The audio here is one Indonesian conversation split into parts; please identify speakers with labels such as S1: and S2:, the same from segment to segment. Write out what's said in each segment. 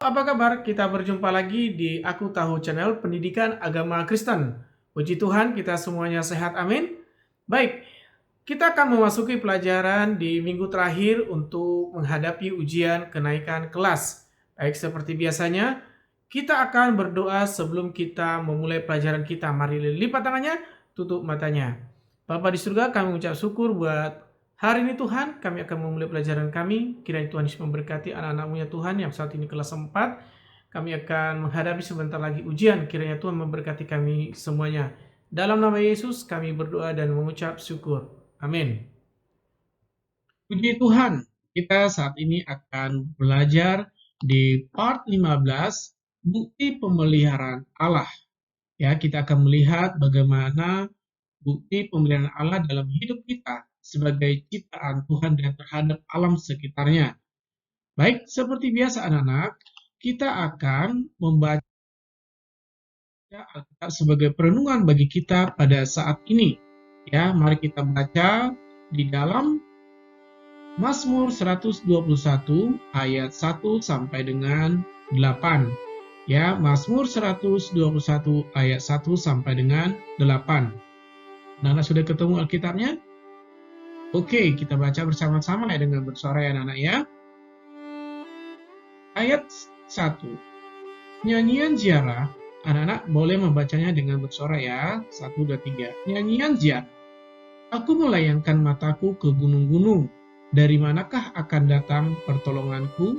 S1: apa kabar? Kita berjumpa lagi di Aku Tahu Channel Pendidikan Agama Kristen. Puji Tuhan, kita semuanya sehat, amin. Baik, kita akan memasuki pelajaran di minggu terakhir untuk menghadapi ujian kenaikan kelas. Baik, seperti biasanya, kita akan berdoa sebelum kita memulai pelajaran kita. Mari lipat tangannya, tutup matanya. Bapa di surga, kami mengucap syukur buat hari ini Tuhan. Kami akan memulai pelajaran kami. Kiranya Tuhan Yesus memberkati anak-anak-Mu ya Tuhan yang saat ini kelas 4. Kami akan menghadapi sebentar lagi ujian. Kiranya Tuhan memberkati kami semuanya. Dalam nama Yesus kami berdoa dan mengucap syukur. Amin. Puji Tuhan, kita saat ini akan belajar di part 15, bukti pemeliharaan Allah. Ya, kita akan melihat bagaimana bukti pemeliharaan Allah dalam hidup kita sebagai ciptaan Tuhan dan terhadap alam sekitarnya. Baik, seperti biasa anak-anak, kita akan membaca Alkitab sebagai perenungan bagi kita pada saat ini. Ya, mari kita baca di dalam Mazmur 121 ayat 1 sampai dengan 8. Ya, Mazmur 121 ayat 1 sampai dengan 8. Anak-anak sudah ketemu Alkitabnya? Oke, kita baca bersama-sama ya dengan bersuara ya anak-anak ya. Ayat 1. Nyanyian ziarah, anak-anak boleh membacanya dengan bersuara ya. 1, 2, 3. Nyanyian ziarah. Aku melayangkan mataku ke gunung-gunung. Dari manakah akan datang pertolonganku?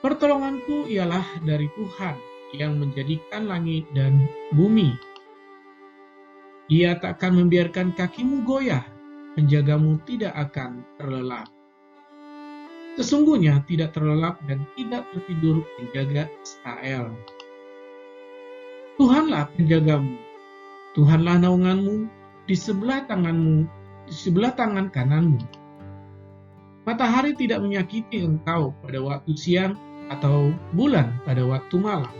S1: Pertolonganku ialah dari Tuhan yang menjadikan langit dan bumi. Ia tak akan membiarkan kakimu goyah, penjagamu tidak akan terlelap. Sesungguhnya tidak terlelap dan tidak tertidur penjaga Israel. Tuhanlah penjagamu, Tuhanlah naunganmu, di sebelah tanganmu, di sebelah tangan kananmu. Matahari tidak menyakiti engkau pada waktu siang atau bulan pada waktu malam.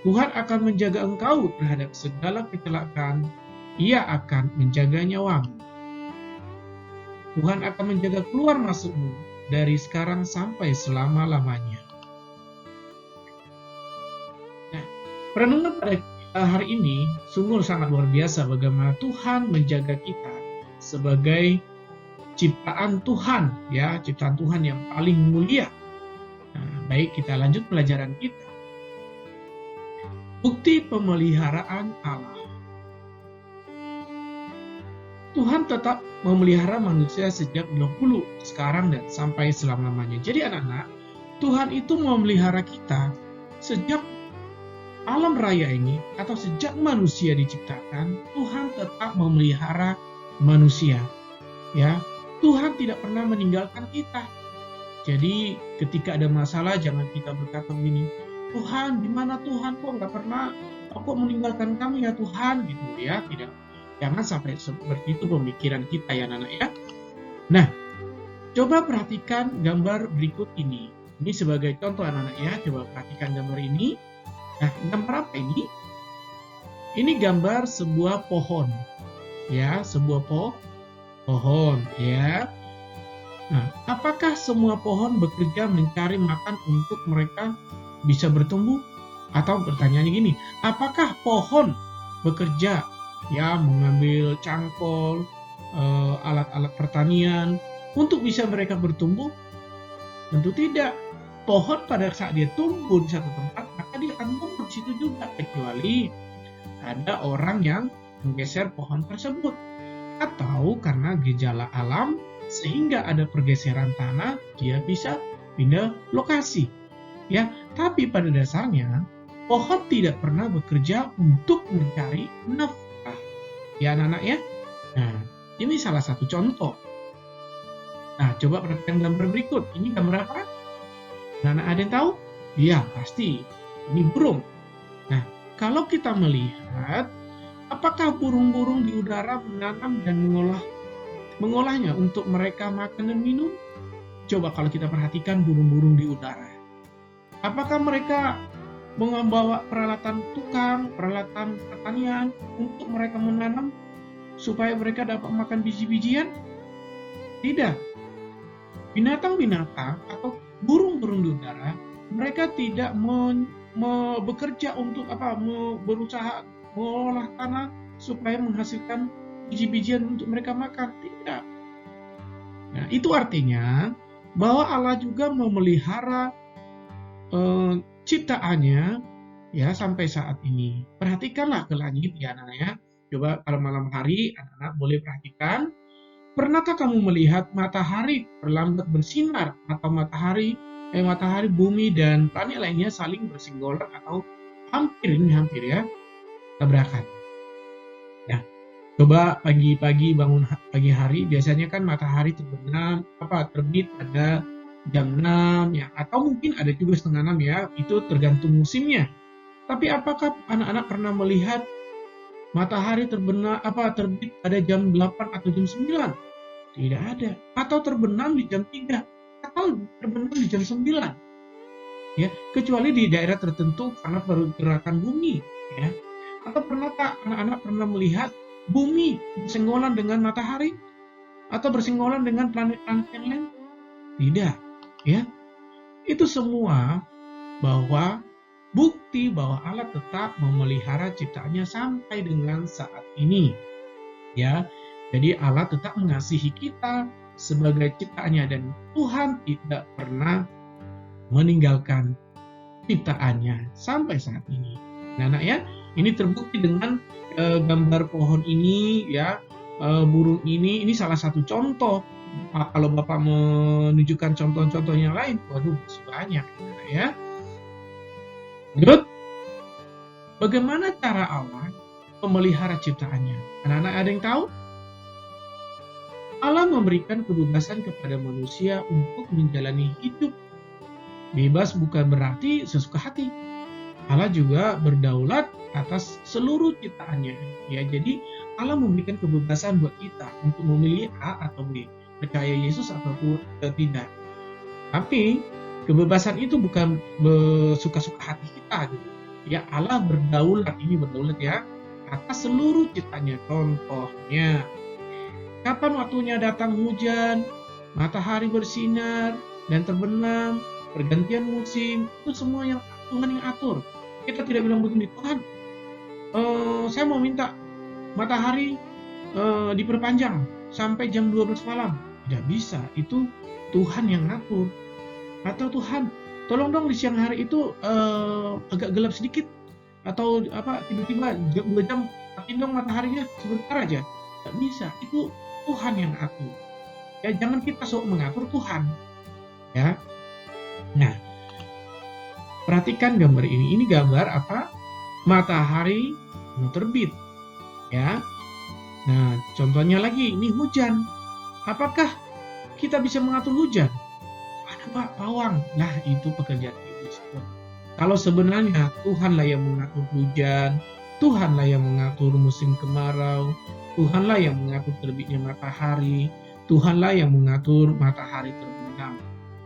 S1: Tuhan akan menjaga engkau terhadap segala kecelakaan. Ia akan menjaga nyawamu. Tuhan akan menjaga keluar masukmu dari sekarang sampai selama-lamanya. Nah, perenungan pada hari ini sungguh sangat luar biasa bagaimana Tuhan menjaga kita sebagai ciptaan Tuhan, ya, ciptaan Tuhan yang paling mulia. Nah, baik, kita lanjut pelajaran kita. Bukti pemeliharaan Allah. Tuhan tetap memelihara manusia sejak dahulu, sekarang dan sampai selama-lamanya. Jadi anak-anak, Tuhan itu memelihara kita sejak alam raya ini atau sejak manusia diciptakan. Tuhan tetap memelihara manusia. Ya, Tuhan tidak pernah meninggalkan kita. Jadi ketika ada masalah jangan kita berkata begini, Tuhan, di mana Tuhan, kok nggak pernah aku meninggalkan kamu ya Tuhan, gitu ya. Tidak, jangan sampai seperti itu pemikiran kita ya anak-anak ya. Nah, coba perhatikan gambar berikut ini. Ini sebagai contoh anak-anak ya, coba perhatikan gambar ini. Nah, gambar apa ini? Ini gambar sebuah pohon, ya, sebuah pohon, ya. Nah, apakah semua pohon bekerja mencari makan untuk mereka bisa bertumbuh? Atau pertanyaannya gini, apakah pohon bekerja ya mengambil cangkol, alat-alat pertanian untuk bisa mereka bertumbuh? Tentu tidak. Pohon pada saat dia tumbuh di satu tempat, maka dia akan tumbuh di situ juga, kecuali ada orang yang menggeser pohon tersebut. Atau karena gejala alam, sehingga ada pergeseran tanah, dia bisa pindah lokasi. Ya, tapi pada dasarnya pohon tidak pernah bekerja untuk mencari nafkah. Ya anak-anak ya. Nah, ini salah satu contoh. Nah, coba perhatikan gambar berikut. Ini gambar apa? Anak-anak ada yang tahu? Iya, pasti. Ini burung. Nah, kalau kita melihat apakah burung-burung di udara menanam dan mengolahnya untuk mereka makan dan minum? Coba kalau kita perhatikan burung-burung di udara. Apakah mereka membawa peralatan tukang, peralatan pertanian untuk mereka menanam supaya mereka dapat makan biji-bijian? Tidak. Binatang-binatang atau burung-burung di udara, mereka tidak bekerja untuk berusaha mengolah tanah supaya menghasilkan biji-bijian untuk mereka makan. Tidak. Nah, itu artinya bahwa Allah juga memelihara ciptaannya ya sampai saat ini. Perhatikanlah ke langit ya anak-anak ya. Coba kalau malam hari anak-anak boleh perhatikan. Pernahkah kamu melihat matahari perlambat bersinar atau matahari, bumi dan planet lainnya saling bersenggolan atau hampir ya tabrakan? Ya, coba pagi-pagi bangun pagi hari biasanya kan matahari terbit pada jam 6 ya, atau mungkin ada juga setengah 6 ya, itu tergantung musimnya. Tapi apakah anak-anak pernah melihat matahari terbit pada jam 8 atau jam 9? Tidak ada. Atau terbenam di jam 3 atau terbenam di jam 9. Ya, kecuali di daerah tertentu karena pergerakan bumi, ya. Atau pernahkah anak-anak pernah melihat bumi bersenggolan dengan matahari atau bersenggolan dengan planet-planet yang lain? Tidak, ya. Itu semua bahwa bukti bahwa Allah tetap memelihara ciptaannya sampai dengan saat ini. Ya. Jadi Allah tetap mengasihi kita sebagai ciptaannya dan Tuhan tidak pernah meninggalkan ciptaannya sampai saat ini. Nah, anak ya, ini terbukti dengan gambar pohon ini ya, burung ini salah satu contoh. Kalau Bapak menunjukkan contoh-contoh yang lain, waduh masih banyak ya. Good. Bagaimana cara Allah memelihara ciptaannya? Anak-anak ada yang tahu? Allah memberikan kebebasan kepada manusia untuk menjalani hidup. Bebas bukan berarti sesuka hati. Allah juga berdaulat atas seluruh ciptaannya. Ya, jadi Allah memberikan kebebasan buat kita untuk memilih A atau B, percaya Yesus atau tidak. Tapi kebebasan itu bukan suka-suka hati kita gitu. Ya, Allah berdaulat ya atas seluruh ciptaannya. Contohnya, kapan waktunya datang hujan, matahari bersinar dan terbenam, pergantian musim, itu semua yang Tuhan yang atur. Kita tidak bilang begini, Tuhan, saya mau minta matahari diperpanjang sampai jam 12 malam. Tidak bisa, itu Tuhan yang atur. Atau Tuhan, tolong dong di siang hari itu agak gelap sedikit. Atau tiba-tiba 2 jam, tapi dong mataharinya sebentar aja. Tidak bisa, itu Tuhan yang atur. Ya, jangan kita sok mengatur Tuhan. Ya. Nah, perhatikan gambar ini. Ini gambar apa? Matahari mau terbit. Ya. Nah, contohnya lagi, ini hujan. Apakah kita bisa mengatur hujan? Ada Pak pawang. Nah, itu pekerjaan iblis. Kalau sebenarnya Tuhanlah yang mengatur hujan, Tuhanlah yang mengatur musim kemarau, Tuhanlah yang mengatur terbitnya matahari, Tuhanlah yang mengatur matahari terbenam.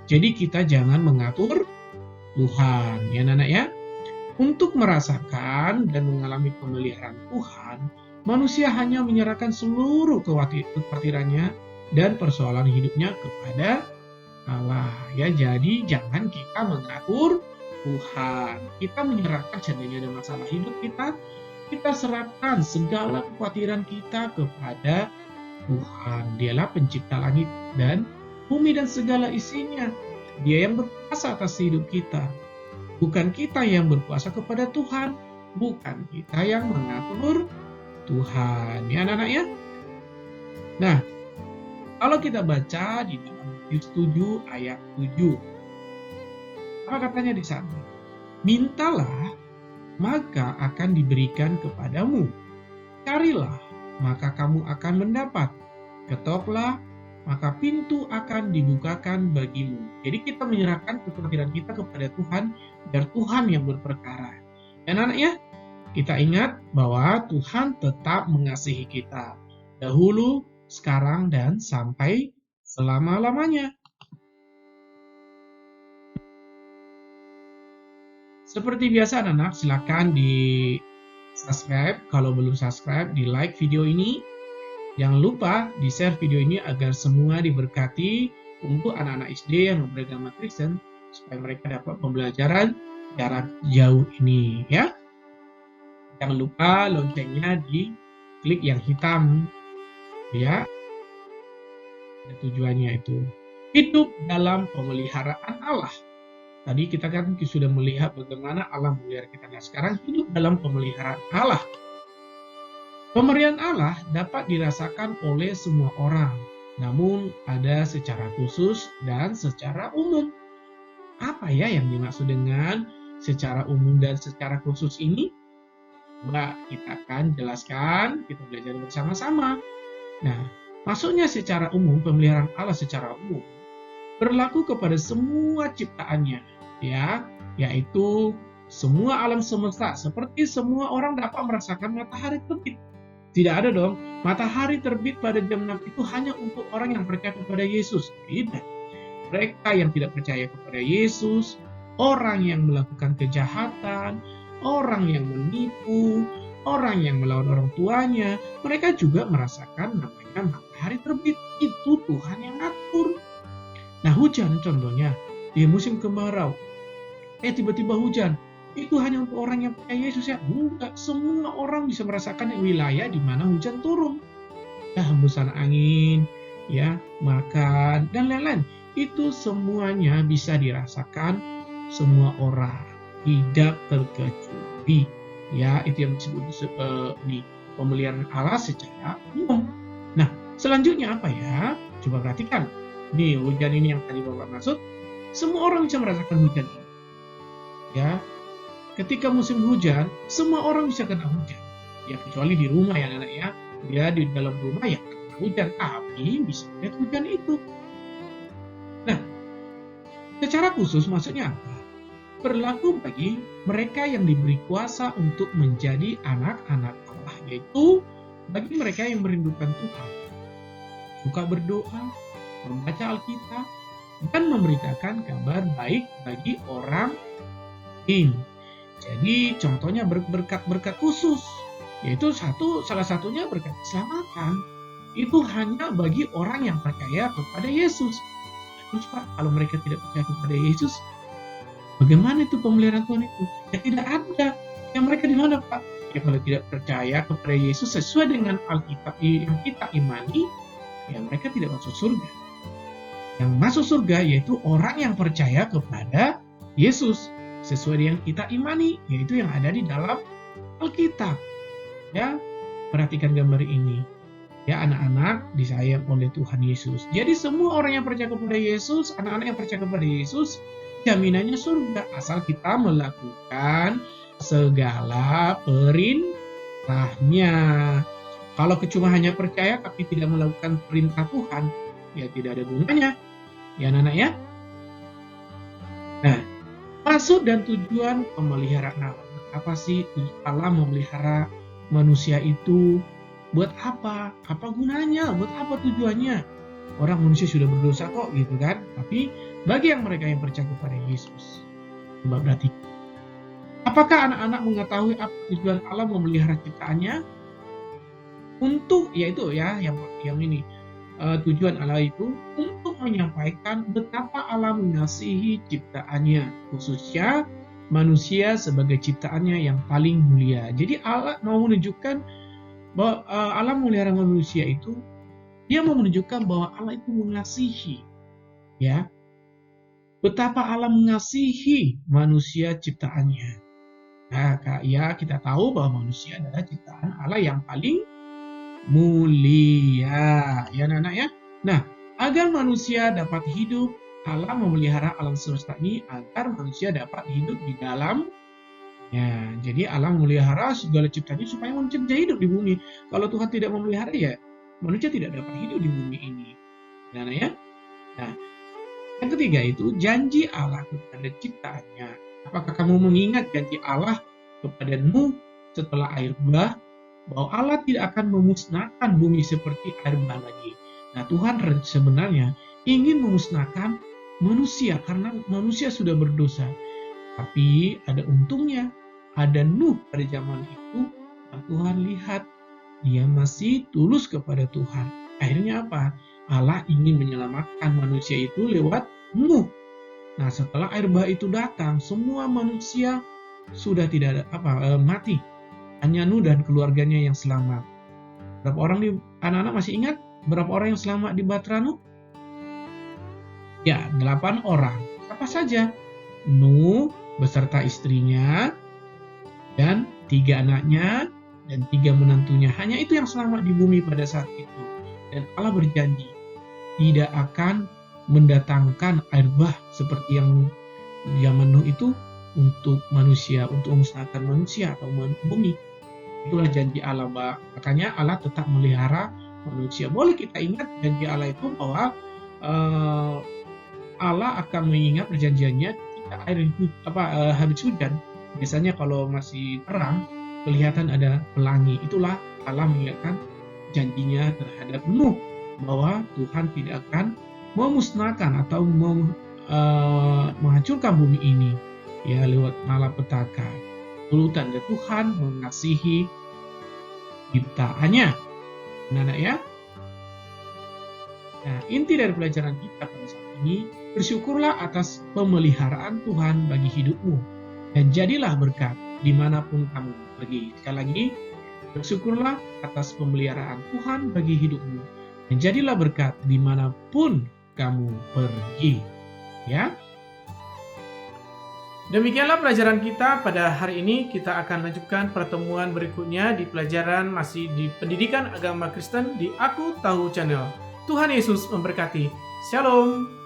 S1: Jadi kita jangan mengatur Tuhan, ya anak-anak ya. Untuk merasakan dan mengalami pemeliharaan Tuhan, manusia hanya menyerahkan seluruh kekhawatirannya dan persoalan hidupnya kepada Allah. Ya, jadi jangan kita mengatur Tuhan. Kita menyerahkan seandainya ada masalah hidup kita serahkan segala kekhawatiran kita kepada Tuhan. Dialah pencipta langit dan bumi dan segala isinya. Dia yang berkuasa atas hidup kita. Bukan kita yang berkuasa kepada Tuhan. Bukan kita yang mengatur Tuhan. Ya anak-anak ya. Nah, kalau kita baca di dalam Matius 7 ayat 7. Apa katanya di sana? Mintalah, maka akan diberikan kepadamu. Carilah, maka kamu akan mendapat. Ketoklah, maka pintu akan dibukakan bagimu. Jadi kita menyerahkan kekhawatiran kita kepada Tuhan, biar Tuhan yang berperkara. Dan anak-anaknya, kita ingat bahwa Tuhan tetap mengasihi kita. Dahulu, sekarang, dan sampai selama-lamanya. Seperti biasa anak-anak, silakan di subscribe. Kalau belum subscribe, di like video ini. Jangan lupa di share video ini agar semua diberkati untuk anak-anak SD yang beragama Kristen supaya mereka dapat pembelajaran jarak jauh ini ya. Jangan lupa loncengnya diklik yang hitam ya. Dan tujuannya itu hidup dalam pemeliharaan Allah. Tadi kita kan sudah melihat bagaimana Allah memelihara kita. Nah, sekarang hidup dalam pemeliharaan Allah. Pemberian Allah dapat dirasakan oleh semua orang, namun ada secara khusus dan secara umum. Apa ya yang dimaksud dengan secara umum dan secara khusus ini? Coba kita akan jelaskan, kita belajar bersama-sama. Nah, maksudnya secara umum, pemeliharaan Allah secara umum berlaku kepada semua ciptaannya, ya, yaitu semua alam semesta, seperti semua orang dapat merasakan matahari terbit. Tidak ada dong, matahari terbit pada jam 6 itu hanya untuk orang yang percaya kepada Yesus. Tidak. Mereka yang tidak percaya kepada Yesus, orang yang melakukan kejahatan, orang yang menipu, orang yang melawan orang tuanya, mereka juga merasakan namanya matahari terbit. Itu Tuhan yang atur. Nah, hujan contohnya, di musim kemarau, tiba-tiba hujan, itu hanya untuk orang yang percaya Yesus ya? Enggak, semua orang bisa merasakan wilayah di mana hujan turun. Ya, hembusan angin, ya, makan, dan lain-lain. Itu semuanya bisa dirasakan semua orang, tidak terkecuali. Ya, itu yang disebut di pemeliharaan Allah secara umum. Nah, selanjutnya apa ya? Coba perhatikan. Nih, hujan ini yang tadi Bapak maksud, semua orang bisa merasakan hujan ini. Ya, ketika musim hujan, semua orang bisa kena hujan. Ya, kecuali di rumah ya anak ya. Dia di dalam rumah ya kena hujan, tapi bisa lihat hujan itu. Nah, secara khusus maksudnya apa? Berlaku bagi mereka yang diberi kuasa untuk menjadi anak-anak Allah, yaitu bagi mereka yang merindukan Tuhan, suka berdoa, membaca Alkitab, dan memberitakan kabar baik bagi orang lain. Jadi contohnya berkat-berkat khusus, yaitu salah satunya berkat keselamatan. Itu hanya bagi orang yang percaya kepada Yesus. Terus Pak, kalau mereka tidak percaya kepada Yesus, bagaimana itu pemeliharaan Tuhan itu? Ya tidak ada. Yang mereka di mana Pak? Ya kalau tidak percaya kepada Yesus sesuai dengan Alkitab yang kita imani, ya mereka tidak masuk surga. Yang masuk surga yaitu orang yang percaya kepada Yesus sesuai dengan kita imani, yaitu yang ada di dalam Alkitab. Ya, perhatikan gambar ini. Ya, anak-anak disayang oleh Tuhan Yesus. Jadi semua orang yang percaya kepada Yesus, anak-anak yang percaya kepada Yesus, jaminannya surga asal kita melakukan segala perintahnya. Kalau cuma hanya percaya tapi tidak melakukan perintah Tuhan, ya tidak ada gunanya. Ya anak-anak ya. Nah, maksud dan tujuan pemeliharaan Allah. Apa sih Allah memelihara manusia itu? Buat apa? Apa gunanya? Buat apa tujuannya? Orang manusia sudah berdosa kok gitu kan. Tapi bagi yang mereka yang percaya kepada Yesus, coba berarti, apakah anak-anak mengetahui apa tujuan Allah memelihara ciptaannya? Untuk yaitu ya yang ini tujuan Allah itu untuk menyampaikan betapa Allah mengasihi ciptaannya, khususnya manusia sebagai ciptaannya yang paling mulia. Jadi Allah mau menunjukkan bahwa Allah memelihara manusia itu, dia mau menunjukkan bahwa Allah itu mengasihi, ya, betapa Allah mengasihi manusia ciptaannya. Nah, ya kita tahu bahwa manusia adalah ciptaan Allah yang paling mulia, ya anak-anak ya. Nah, agar manusia dapat hidup, Allah memelihara alam semesta ini agar manusia dapat hidup di dalam. Ya, jadi Allah memelihara segala ciptaannya supaya manusia bisa hidup di bumi. Kalau Tuhan tidak memelihara ya, manusia tidak dapat hidup di bumi ini. Ya, anak ya. Nah, yang ketiga itu janji Allah kepada ciptaannya. Apakah kamu mengingat janji Allah kepada Nuh setelah air bah? Bahwa Allah tidak akan memusnahkan bumi seperti air bah lagi. Nah, Tuhan sebenarnya ingin memusnahkan manusia karena manusia sudah berdosa. Tapi ada untungnya, ada Nuh pada zaman itu, dan Tuhan lihat dia masih tulus kepada Tuhan. Akhirnya apa? Allah ingin menyelamatkan manusia itu lewat Nuh. Nah, setelah air bah itu datang, semua manusia sudah tidak ada mati. Hanya Nuh dan keluarganya yang selamat. Berapa orang anak-anak masih ingat berapa orang yang selamat di Bahtera Nuh? Ya, 8 orang. Apa saja? Nuh beserta istrinya dan 3 anaknya dan 3 menantunya. Hanya itu yang selamat di bumi pada saat itu. Dan Allah berjanji tidak akan mendatangkan air bah seperti yang zaman Nuh itu untuk manusia, untuk memusnahkan manusia atau bumi. Itulah janji Allah, makanya Allah tetap melihara manusia. Boleh kita ingat janji Allah itu bahwa Allah akan mengingat perjanjiannya ketika habis hujan. Biasanya kalau masih terang, kelihatan ada pelangi. Itulah Allah mengingatkan janjinya terhadap Nuh bahwa Tuhan tidak akan memusnahkan atau menghancurkan bumi ini ya lewat malapetaka. Itu tanda Tuhan mengasihi ciptaannya. Anak-anak ya. Nah, inti dari pelajaran kita pada saat ini, bersyukurlah atas pemeliharaan Tuhan bagi hidupmu dan jadilah berkat dimanapun kamu pergi. Sekali lagi, bersyukurlah atas pemeliharaan Tuhan bagi hidupmu dan jadilah berkat dimanapun kamu pergi. Ya. Demikianlah pelajaran kita pada hari ini. Kita akan lanjutkan pertemuan berikutnya di pelajaran masih di Pendidikan Agama Kristen di Aku Tahu Channel. Tuhan Yesus memberkati. Shalom.